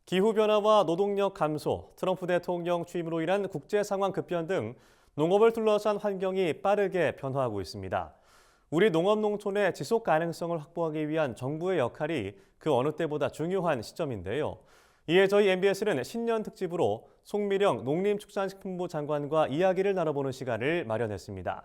기후변화와 노동력 감소, 트럼프 대통령 취임으로 인한 국제 상황 급변 등 농업을 둘러싼 환경이 빠르게 변화하고 있습니다. 우리 농업 농촌의 지속 가능성을 확보하기 위한 정부의 역할이 그 어느 때보다 중요한 시점인데요. 이에 저희 MBS는 신년 특집으로 송미령 농림축산식품부 장관과 이야기를 나눠보는 시간을 마련했습니다.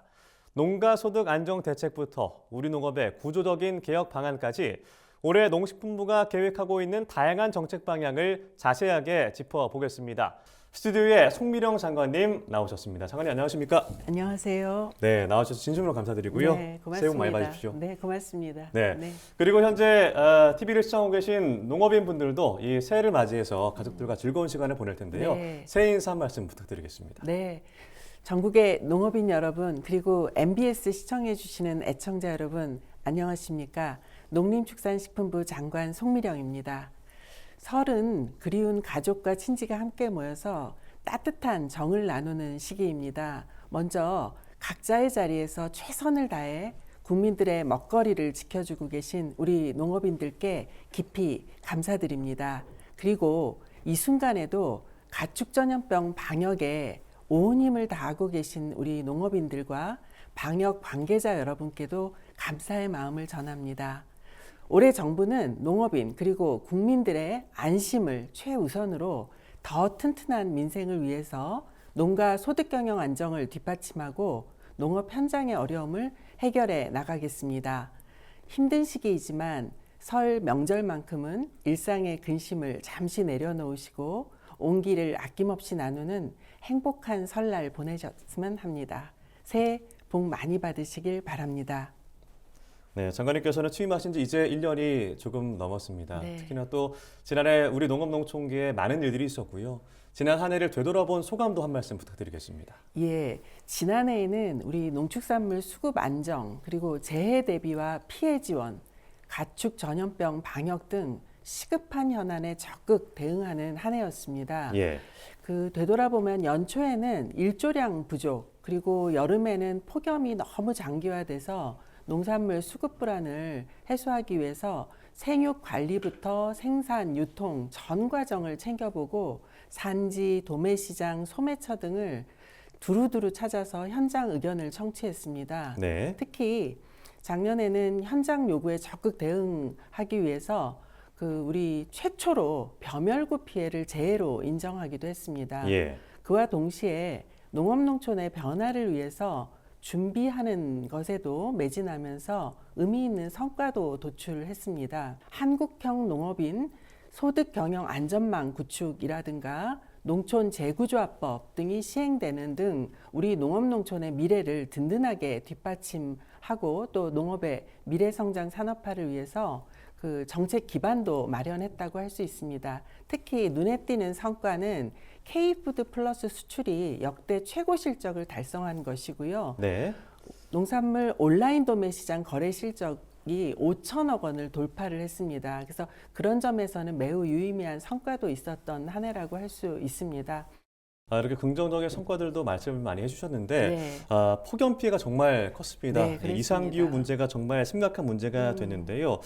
농가 소득 안정 대책부터 우리 농업의 구조적인 개혁 방안까지 올해 농식품부가 계획하고 있는 다양한 정책 방향을 자세하게 짚어보겠습니다. 스튜디오에 송미령 장관님 나오셨습니다. 장관님 안녕하십니까? 안녕하세요. 네, 나와주셔서 진심으로 감사드리고요. 네, 고맙습니다. 새해 복 많이 받으십시오. 네, 고맙습니다. 네. 네. 그리고 현재 TV를 시청하고 계신 농업인 분들도 이 새해를 맞이해서 가족들과 즐거운 시간을 보낼 텐데요. 네. 새해 인사 한 말씀 부탁드리겠습니다. 네. 전국의 농업인 여러분, 그리고 MBS 시청해 주시는 애청자 여러분, 안녕하십니까? 농림축산식품부 장관 송미령입니다. 설은 그리운 가족과 친지가 함께 모여서 따뜻한 정을 나누는 시기입니다. 먼저 각자의 자리에서 최선을 다해 국민들의 먹거리를 지켜주고 계신 우리 농업인들께 깊이 감사드립니다. 그리고 이 순간에도 가축전염병 방역에 온 힘을 다하고 계신 우리 농업인들과 방역 관계자 여러분께도 감사의 마음을 전합니다. 올해 정부는 농업인 그리고 국민들의 안심을 최우선으로 더 튼튼한 민생을 위해서 농가 소득 경영 안정을 뒷받침하고 농업 현장의 어려움을 해결해 나가겠습니다. 힘든 시기이지만 설 명절만큼은 일상의 근심을 잠시 내려놓으시고 온기를 아낌없이 나누는 행복한 설날 보내셨으면 합니다. 새해 복 많이 받으시길 바랍니다. 네, 장관님께서는 취임하신 지 이제 1년이 조금 넘었습니다. 네. 특히나 또 지난해 우리 농업농촌계에 많은 일들이 있었고요. 지난 한 해를 되돌아본 소감도 한 말씀 부탁드리겠습니다. 예, 지난해에는 우리 농축산물 수급 안정, 그리고 재해 대비와 피해 지원, 가축 전염병 방역 등 시급한 현안에 적극 대응하는 한 해였습니다. 예. 되돌아보면 연초에는 일조량 부족, 그리고 여름에는 폭염이 너무 장기화돼서 농산물 수급 불안을 해소하기 위해서 생육 관리부터 생산, 유통 전 과정을 챙겨보고 산지, 도매시장, 소매처 등을 두루두루 찾아서 현장 의견을 청취했습니다. 네. 특히 작년에는 현장 요구에 적극 대응하기 위해서 우리 최초로 벼멸구 피해를 재해로 인정하기도 했습니다. 예. 그와 동시에 농업농촌의 변화를 위해서 준비하는 것에도 매진하면서 의미 있는 성과도 도출했습니다. 한국형 농업인 소득 경영 안전망 구축이라든가 농촌 재구조화법 등이 시행되는 등 우리 농업농촌의 미래를 든든하게 뒷받침하고 또 농업의 미래성장 산업화를 위해서 정책 기반도 마련했다고 할 수 있습니다. 특히 눈에 띄는 성과는 K푸드 플러스 수출이 역대 최고 실적을 달성한 것이고요. 네. 농산물 온라인 도매 시장 거래 실적이 5천억 원을 돌파를 했습니다. 그래서 그런 점에서는 매우 유의미한 성과도 있었던 한 해라고 할 수 있습니다. 이렇게 긍정적인 성과들도 말씀을 많이 해주셨는데 네. 폭염 피해가 정말 컸습니다. 네, 그렇습니다. 이상기후 문제가 정말 심각한 문제가 됐는데요.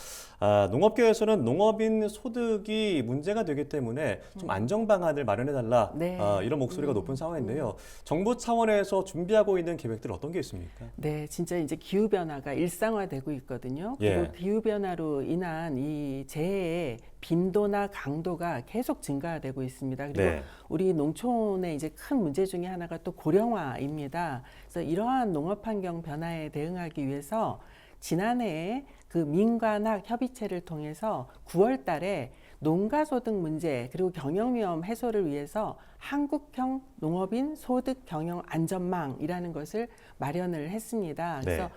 농업계에서는 농업인 소득이 문제가 되기 때문에 좀 안정 방안을 마련해달라 네. 이런 목소리가 높은 상황인데요. 정부 차원에서 준비하고 있는 계획들 어떤 게 있습니까? 네, 진짜 이제 기후 변화가 일상화되고 있거든요. 그리고 예. 기후 변화로 인한 이 재해의 빈도나 강도가 계속 증가되고 있습니다. 그리고 네. 우리 농촌의 이제 큰 문제 중에 하나가 또 고령화입니다. 그래서 이러한 농업 환경 변화에 대응하기 위해서 지난해에 민관학 협의체를 통해서 9월 달에 농가소득 문제 그리고 경영위험 해소를 위해서 한국형 농업인 소득 경영 안전망이라는 것을 마련을 했습니다. 그래서 네.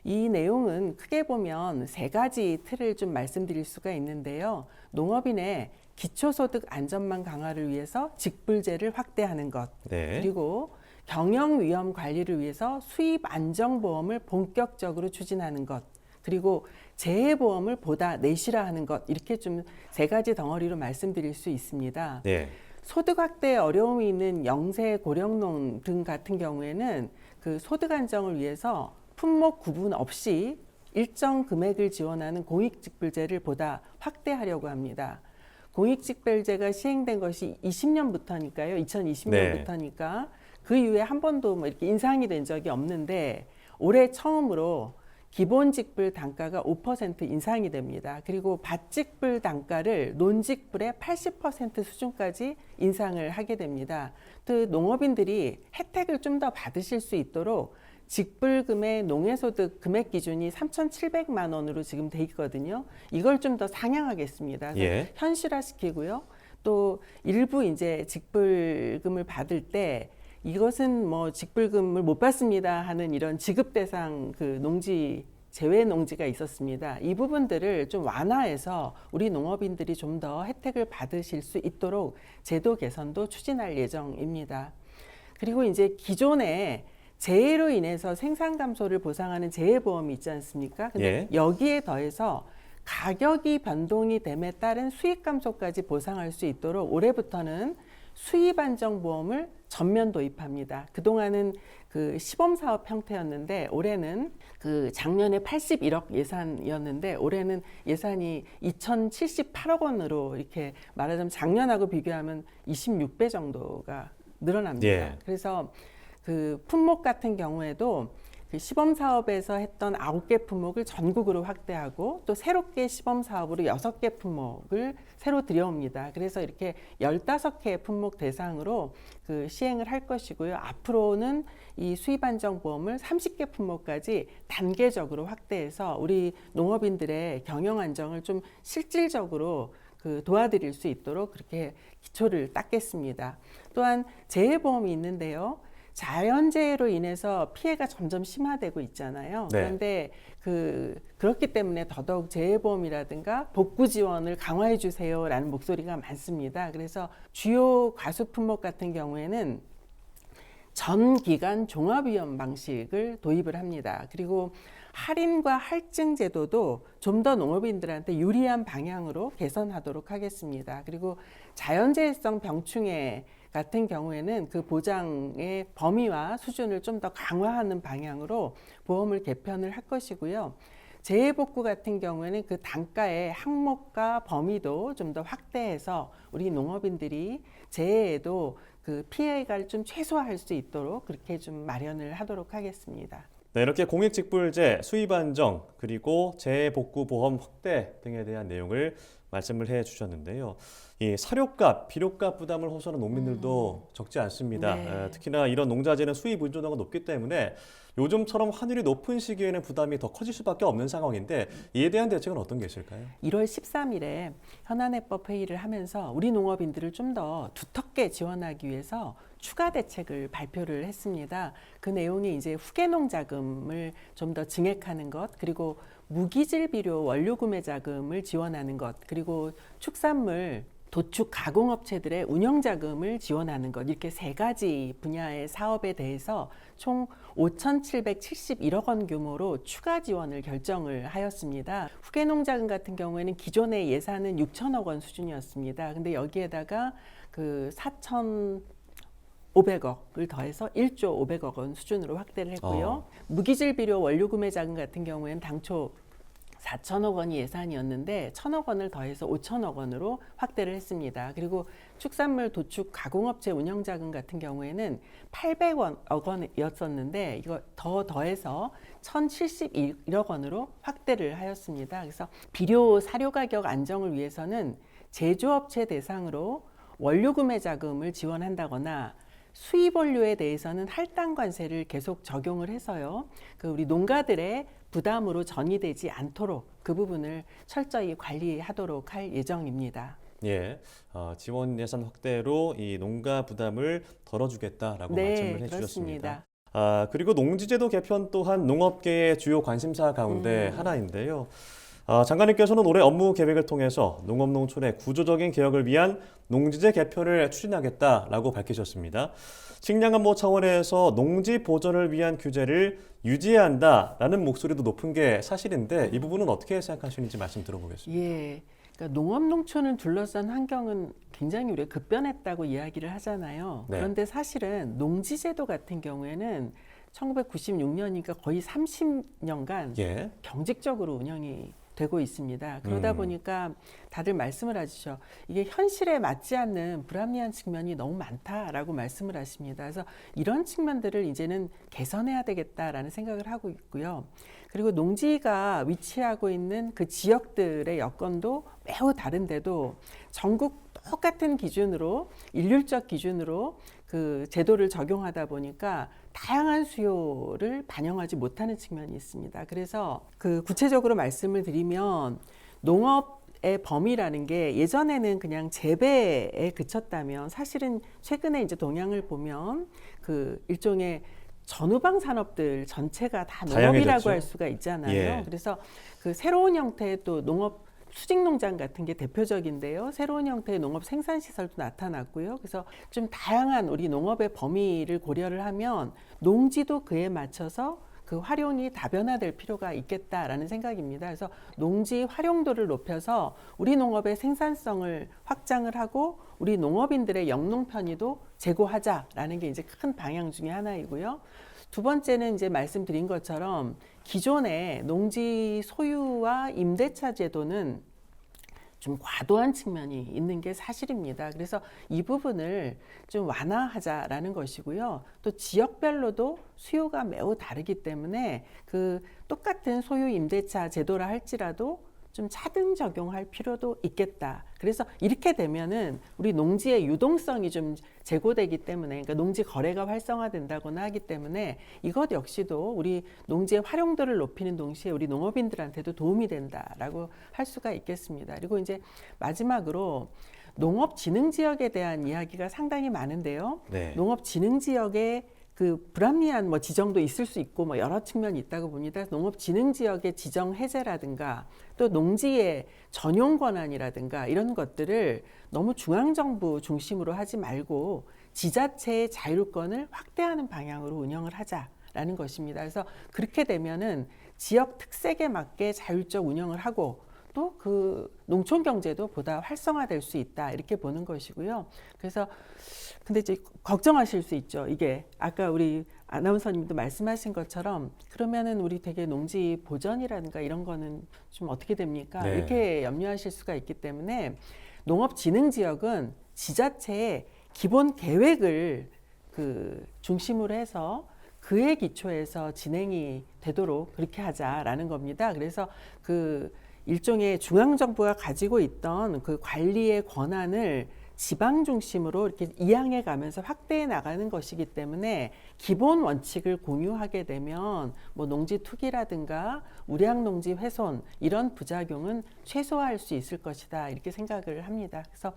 이 내용은 크게 보면 세 가지 틀을 좀 말씀드릴 수가 있는데요. 농업인의 기초소득 안전망 강화를 위해서 직불제를 확대하는 것, 네. 그리고 경영위험 관리를 위해서 수입 안정보험을 본격적으로 추진하는 것, 그리고 재해보험을 보다 내실화하는 것, 이렇게 좀 세 가지 덩어리로 말씀드릴 수 있습니다. 네. 소득 확대에 어려움이 있는 영세 고령농 등 같은 경우에는 소득 안정을 위해서 품목 구분 없이 일정 금액을 지원하는 공익직불제를 보다 확대하려고 합니다. 공익직별제가 시행된 것이 20년부터니까요. 2020년부터니까 그 이후에 한 번도 뭐 이렇게 인상이 된 적이 없는데 올해 처음으로 기본직불 단가가 5% 인상이 됩니다. 그리고 밭직불 단가를 논직불의 80% 수준까지 인상을 하게 됩니다. 또 농업인들이 혜택을 좀 더 받으실 수 있도록 직불금의 농해소득 금액 기준이 3,700만 원으로 지금 돼 있거든요. 이걸 좀 더 상향하겠습니다. 그래서 현실화시키고요. 또 일부 이제 직불금을 받을 때 이것은 뭐 직불금을 못 받습니다 하는 이런 지급 대상 그 농지 제외 농지가 있었습니다. 이 부분들을 좀 완화해서 우리 농업인들이 좀 더 혜택을 받으실 수 있도록 제도 개선도 추진할 예정입니다. 그리고 이제 기존에 재해로 인해서 생산 감소를 보상하는 재해보험이 있지 않습니까? 근데 여기에 더해서 가격이 변동이 됨에 따른 수익 감소까지 보상할 수 있도록 올해부터는 수입 안정 보험을 전면 도입합니다. 그동안은 그 시범 사업 형태였는데 올해는 그 작년에 81억 예산이었는데 올해는 예산이 2,078억 원으로 이렇게 말하자면 작년하고 비교하면 26배 정도가 늘어납니다. 그래서 그 품목 같은 경우에도 그 시범 사업에서 했던 9개 품목을 전국으로 확대하고 또 새롭게 시범 사업으로 6개 품목을 새로 들여옵니다. 그래서 이렇게 15개 품목 대상으로 그 시행을 할 것이고요. 앞으로는 이 수입 안정 보험을 30개 품목까지 단계적으로 확대해서 우리 농업인들의 경영 안정을 좀 실질적으로 그 도와드릴 수 있도록 그렇게 기초를 닦겠습니다. 또한 재해보험이 있는데요. 자연재해로 인해서 피해가 점점 심화되고 있잖아요. 그런데 그렇기 때문에 더더욱 재해보험이라든가 복구 지원을 강화해 주세요라는 목소리가 많습니다. 그래서 주요 과수 품목 같은 경우에는 전 기간 종합위험 방식을 도입을 합니다. 그리고 할인과 할증 제도도 좀 더 농업인들한테 유리한 방향으로 개선하도록 하겠습니다. 그리고 자연재해성 병충해 같은 경우에는 그 보장의 범위와 수준을 좀 더 강화하는 방향으로 보험을 개편을 할 것이고요. 재해복구 같은 경우에는 그 단가의 항목과 범위도 좀 더 확대해서 우리 농업인들이 재해에도 그 피해를 좀 최소화할 수 있도록 그렇게 좀 마련을 하도록 하겠습니다. 네, 이렇게 공익직불제, 수입 안정, 그리고 재해복구보험 확대 등에 대한 내용을 말씀을 해주셨는데요. 이 사료값, 비료값 부담을 호소하는 농민들도 적지 않습니다. 특히나 이런 농자재는 수입 의존도가 높기 때문에 요즘처럼 환율이 높은 시기에는 부담이 더 커질 수밖에 없는 상황인데 이에 대한 대책은 어떤 게 있을까요? 1월 13일에 현안해법 회의를 하면서 우리 농업인들을 좀 더 두텁게 지원하기 위해서 추가 대책을 발표를 했습니다. 그 내용이 이제 후계농 자금을 좀 더 증액하는 것, 그리고 무기질 비료 원료 구매 자금을 지원하는 것, 그리고 축산물 도축 가공업체들의 운영자금을 지원하는 것, 이렇게 세 가지 분야의 사업에 대해서 총 5,771억 원 규모로 추가 지원을 결정을 하였습니다. 후계농자금 같은 경우에는 기존의 예산은 6천억 원 수준이었습니다. 근데 여기에다가 그 4,500억을 더해서 1조 500억 원 수준으로 확대를 했고요. 무기질 비료 원료 구매 자금 같은 경우에는 당초 4천억 원이 예산이었는데 1천억 원을 더해서 5천억 원으로 확대를 했습니다. 그리고 축산물 도축 가공업체 운영자금 같은 경우에는 800억 원이었었는데 이거 더해서 1,071억 원으로 확대를 하였습니다. 그래서 비료 사료 가격 안정을 위해서는 제조업체 대상으로 원료 구매 자금을 지원한다거나 수입 원료에 대해서는 할당 관세를 계속 적용을 해서요. 그 우리 농가들의 부담으로 전이되지 않도록 그 부분을 철저히 관리하도록 할 예정입니다. 지원 예산 확대로 이 농가 부담을 덜어주겠다라고 말씀을 해주셨습니다. 그리고 농지제도 개편 또한 농업계의 주요 관심사 가운데 하나인데요. 장관님께서는 올해 업무 계획을 통해서 농업농촌의 구조적인 개혁을 위한 농지제 개편을 추진하겠다라고 밝히셨습니다. 식량안보 차원에서 농지 보전을 위한 규제를 유지해야 한다라는 목소리도 높은 게 사실인데 이 부분은 어떻게 생각하시는지 말씀 들어보겠습니다. 그러니까 농업농촌을 둘러싼 환경은 굉장히 우리가 급변했다고 이야기를 하잖아요. 그런데 사실은 농지제도 같은 경우에는 1996년이니까 거의 30년간 병직적으로 운영이 되고 있습니다. 그러다 보니까 다들 말씀을 하시죠. 이게 현실에 맞지 않는 불합리한 측면이 너무 많다라고 말씀을 하십니다. 그래서 이런 측면들을 이제는 개선해야 되겠다라는 생각을 하고 있고요. 그리고 농지가 위치하고 있는 그 지역들의 여건도 매우 다른데도 전국 똑같은 기준으로 일률적 기준으로 그 제도를 적용하다 보니까 다양한 수요를 반영하지 못하는 측면이 있습니다. 그래서 그 구체적으로 말씀을 드리면 농업의 범위라는 게 예전에는 그냥 재배에 그쳤다면 사실은 최근에 이제 동향을 보면 그 일종의 전후방 산업들 전체가 다 농업이라고 다양해졌죠. 할 수가 있잖아요. 예. 그래서 그 새로운 형태의 또 농업 수직농장 같은 게 대표적인데요. 새로운 형태의 농업 생산시설도 나타났고요. 그래서 좀 다양한 우리 농업의 범위를 고려를 하면 농지도 그에 맞춰서 그 활용이 다변화될 필요가 있겠다라는 생각입니다. 그래서 농지 활용도를 높여서 우리 농업의 생산성을 확장을 하고 우리 농업인들의 영농 편의도 제고하자라는 게 이제 큰 방향 중에 하나이고요. 두 번째는 이제 말씀드린 것처럼 기존의 농지 소유와 임대차 제도는 좀 과도한 측면이 있는 게 사실입니다. 그래서 이 부분을 좀 완화하자라는 것이고요. 또 지역별로도 수요가 매우 다르기 때문에 그 똑같은 소유 임대차 제도라 할지라도 좀 차등 적용할 필요도 있겠다. 그래서 이렇게 되면은 우리 농지의 유동성이 좀 제고되기 때문에, 그러니까 농지 거래가 활성화된다거나 하기 때문에 이것 역시도 우리 농지의 활용도를 높이는 동시에 우리 농업인들한테도 도움이 된다라고 할 수가 있겠습니다. 그리고 이제 마지막으로 농업진흥지역에 대한 이야기가 상당히 많은데요. 네. 농업진흥지역에 그 불합리한 뭐 지정도 있을 수 있고 뭐 여러 측면이 있다고 봅니다. 농업진흥지역의 지정 해제라든가 또 농지의 전용 권한이라든가 이런 것들을 너무 중앙정부 중심으로 하지 말고 지자체의 자율권을 확대하는 방향으로 운영을 하자라는 것입니다. 그래서 그렇게 되면은 지역 특색에 맞게 자율적 운영을 하고 또 그 농촌 경제도 보다 활성화될 수 있다 이렇게 보는 것이고요. 그래서 근데 이제 걱정하실 수 있죠. 이게 아까 우리 아나운서님도 말씀하신 것처럼 그러면은 우리 되게 농지 보전이라든가 이런 거는 좀 어떻게 됩니까? 네. 이렇게 염려하실 수가 있기 때문에 농업진흥지역은 지자체의 기본 계획을 그 중심으로 해서 그에 기초해서 진행이 되도록 그렇게 하자라는 겁니다. 그래서 그 일종의 중앙정부가 가지고 있던 그 관리의 권한을 지방 중심으로 이렇게 이양해 가면서 확대해 나가는 것이기 때문에 기본 원칙을 공유하게 되면 뭐 농지 투기라든가 우량 농지 훼손 이런 부작용은 최소화할 수 있을 것이다 이렇게 생각을 합니다. 그래서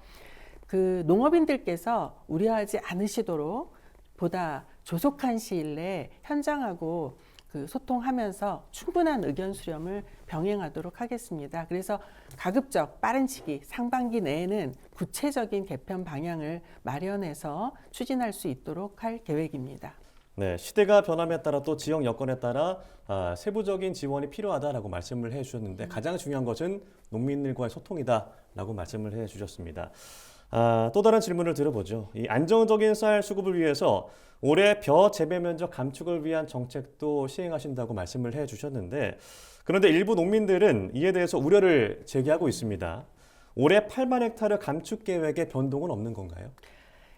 그 농업인들께서 우려하지 않으시도록 보다 조속한 시일 내에 현장하고 그 소통하면서 충분한 의견 수렴을 병행하도록 하겠습니다. 그래서 가급적 빠른 시기 상반기 내에는 구체적인 개편 방향을 마련해서 추진할 수 있도록 할 계획입니다. 네, 시대가 변함에 따라 또 지역 여건에 따라 세부적인 지원이 필요하다라고 말씀을 해주셨는데 가장 중요한 것은 농민들과의 소통이다라고 말씀을 해주셨습니다. 또 다른 질문을 들어보죠. 이 안정적인 쌀 수급을 위해서 올해 벼 재배 면적 감축을 위한 정책도 시행하신다고 말씀을 해주셨는데 그런데 일부 농민들은 이에 대해서 우려를 제기하고 있습니다. 올해 8만 헥타르 감축 계획에 변동은 없는 건가요?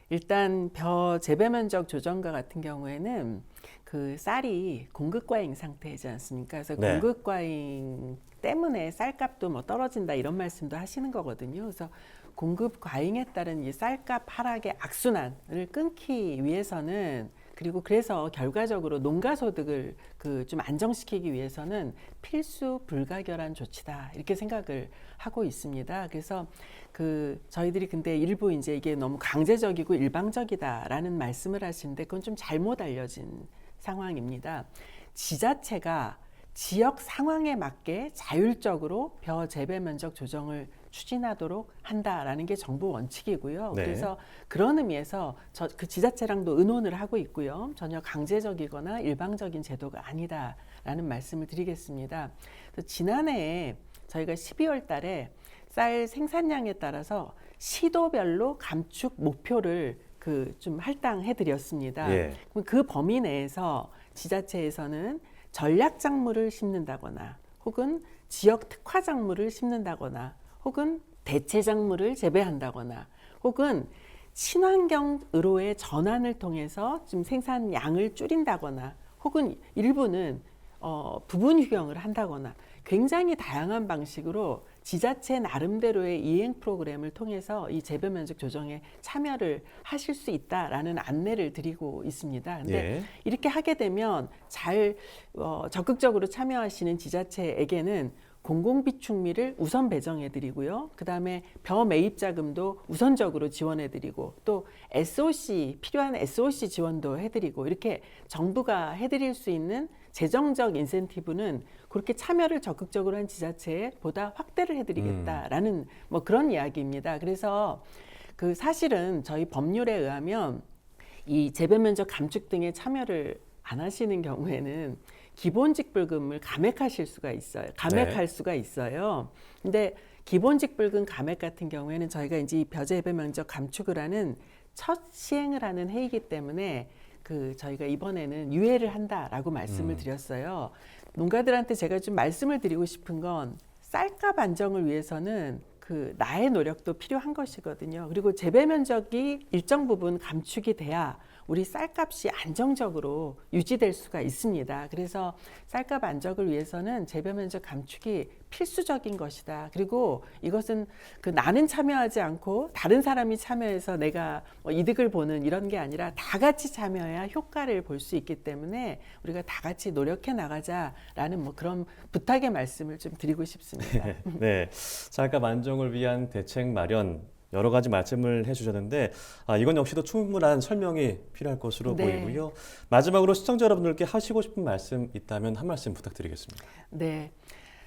일단 벼 재배 면적 조정과 같은 경우에는 그 쌀이 공급 과잉 상태이지 않습니까? 그래서 네. 공급 과잉 때문에 쌀값도 뭐 떨어진다 이런 말씀도 하시는 거거든요. 그래서 공급 과잉에 따른 이 쌀값 하락의 악순환을 끊기 위해서는 그리고 그래서 결과적으로 농가 소득을 그 좀 안정시키기 위해서는 필수 불가결한 조치다 이렇게 생각을 하고 있습니다. 그래서 그 저희들이 근데 일부 이제 이게 너무 강제적이고 일방적이다라는 말씀을 하시는데 그건 좀 잘못 알려진 상황입니다. 지자체가 지역 상황에 맞게 자율적으로 벼 재배 면적 조정을 추진하도록 한다라는 게 정부 원칙이고요. 네. 그래서 그런 의미에서 그 지자체랑도 의논을 하고 있고요. 전혀 강제적이거나 일방적인 제도가 아니다라는 말씀을 드리겠습니다. 지난해에 저희가 12월 달에 쌀 생산량에 따라서 시도별로 감축 목표를 그 좀 할당해 드렸습니다. 예. 그럼 그 범위 내에서 지자체에서는 전략 작물을 심는다거나 혹은 지역 특화 작물을 심는다거나 혹은 대체 작물을 재배한다거나 혹은 친환경으로의 전환을 통해서 좀 생산량을 줄인다거나 혹은 일부는 부분 휴경을 한다거나 굉장히 다양한 방식으로 지자체 나름대로의 이행 프로그램을 통해서 이 재배 면적 조정에 참여를 하실 수 있다라는 안내를 드리고 있습니다. 근데 예. 이렇게 하게 되면 잘 적극적으로 참여하시는 지자체에게는 공공비축미를 우선 배정해드리고요. 그 다음에 벼 매입 자금도 우선적으로 지원해드리고 또 SOC 필요한 SOC 지원도 해드리고 이렇게 정부가 해드릴 수 있는 재정적 인센티브는 그렇게 참여를 적극적으로 한 지자체에 보다 확대를 해드리겠다라는 뭐 그런 이야기입니다. 그래서 그 사실은 저희 법률에 의하면 이 재배 면적 감축 등에 참여를 안 하시는 경우에는 기본직불금을 감액하실 수가 있어요. 감액할 수가 있어요. 근데 기본직불금 감액 같은 경우에는 저희가 이제 이 벼재배 면적 감축을 하는 첫 시행을 하는 해이기 때문에 저희가 이번에는 유예를 한다라고 말씀을 드렸어요. 농가들한테 제가 좀 말씀을 드리고 싶은 건 쌀값 안정을 위해서는 나의 노력도 필요한 것이거든요. 그리고 재배 면적이 일정 부분 감축이 돼야 우리 쌀값이 안정적으로 유지될 수가 있습니다. 그래서 쌀값 안정을 위해서는 재배 면적 감축이 필수적인 것이다. 그리고 이것은 나는 참여하지 않고 다른 사람이 참여해서 내가 이득을 보는 이런 게 아니라 다 같이 참여해야 효과를 볼 수 있기 때문에 우리가 다 같이 노력해 나가자라는 그런 부탁의 말씀을 좀 드리고 싶습니다. 네, 쌀값 안정을 위한 대책 마련 여러 가지 말씀을 해주셨는데 이건 역시도 충분한 설명이 필요할 것으로 네. 보이고요. 마지막으로 시청자 여러분들께 하시고 싶은 말씀 있다면 한 말씀 부탁드리겠습니다. 네.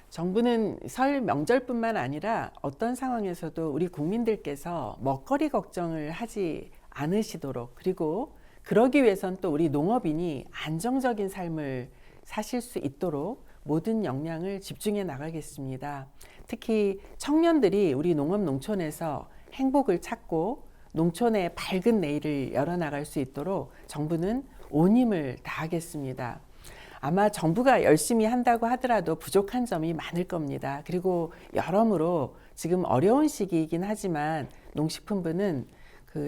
정부는 설 명절뿐만 아니라 어떤 상황에서도 우리 국민들께서 먹거리 걱정을 하지 않으시도록 그리고 그러기 위해선 또 우리 농업인이 안정적인 삶을 사실 수 있도록 모든 역량을 집중해 나가겠습니다. 특히 청년들이 우리 농업 농촌에서 행복을 찾고 농촌의 밝은 내일을 열어나갈 수 있도록 정부는 온 힘을 다하겠습니다. 아마 정부가 열심히 한다고 하더라도 부족한 점이 많을 겁니다. 그리고 여러모로 지금 어려운 시기이긴 하지만 농식품부는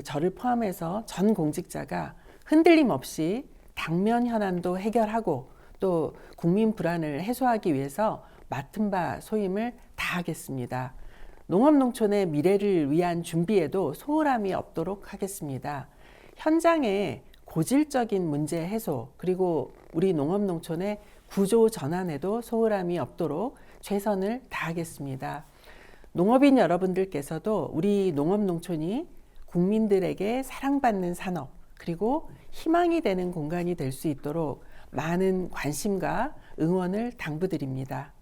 저를 포함해서 전 공직자가 흔들림 없이 당면 현안도 해결하고 또 국민 불안을 해소하기 위해서 맡은 바 소임을 다하겠습니다. 농업농촌의 미래를 위한 준비에도 소홀함이 없도록 하겠습니다. 현장의 고질적인 문제 해소 그리고 우리 농업농촌의 구조 전환에도 소홀함이 없도록 최선을 다하겠습니다. 농업인 여러분들께서도 우리 농업농촌이 국민들에게 사랑받는 산업 그리고 희망이 되는 공간이 될 수 있도록 많은 관심과 응원을 당부드립니다.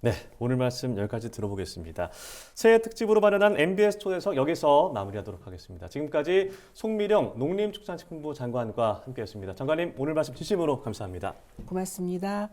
네, 오늘 말씀 여기까지 들어보겠습니다. 새해 특집으로 마련한 MBS 초대석 여기서 마무리하도록 하겠습니다. 지금까지 송미령 농림축산식품부 장관과 함께했습니다. 장관님, 오늘 말씀 진심으로 감사합니다. 고맙습니다.